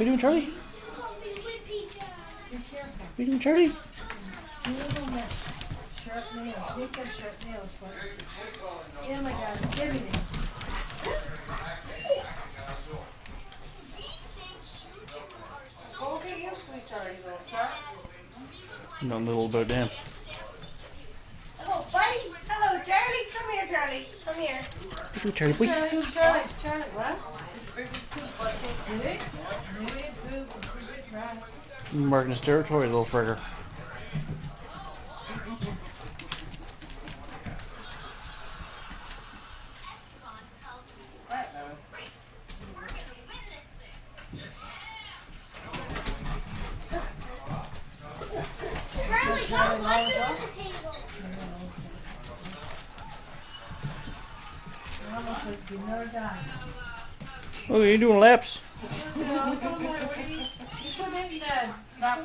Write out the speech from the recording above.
you doing, Charlie? Be careful. What are you doing, Charlie? Two of them have sharp nails. Nick has sharp nails, but oh my God, everything. We'll get used to each other, you little sluts. Not a little about them. Hello, buddy. Hello, Charlie. Come here, Charlie. Come here. What are you doing, Charlie, boy? Charlie, what? Marking his territory, little frigger. Charlie, go under the table. Almost like you never die. Oh, you're doing laps. You put in that. Stop.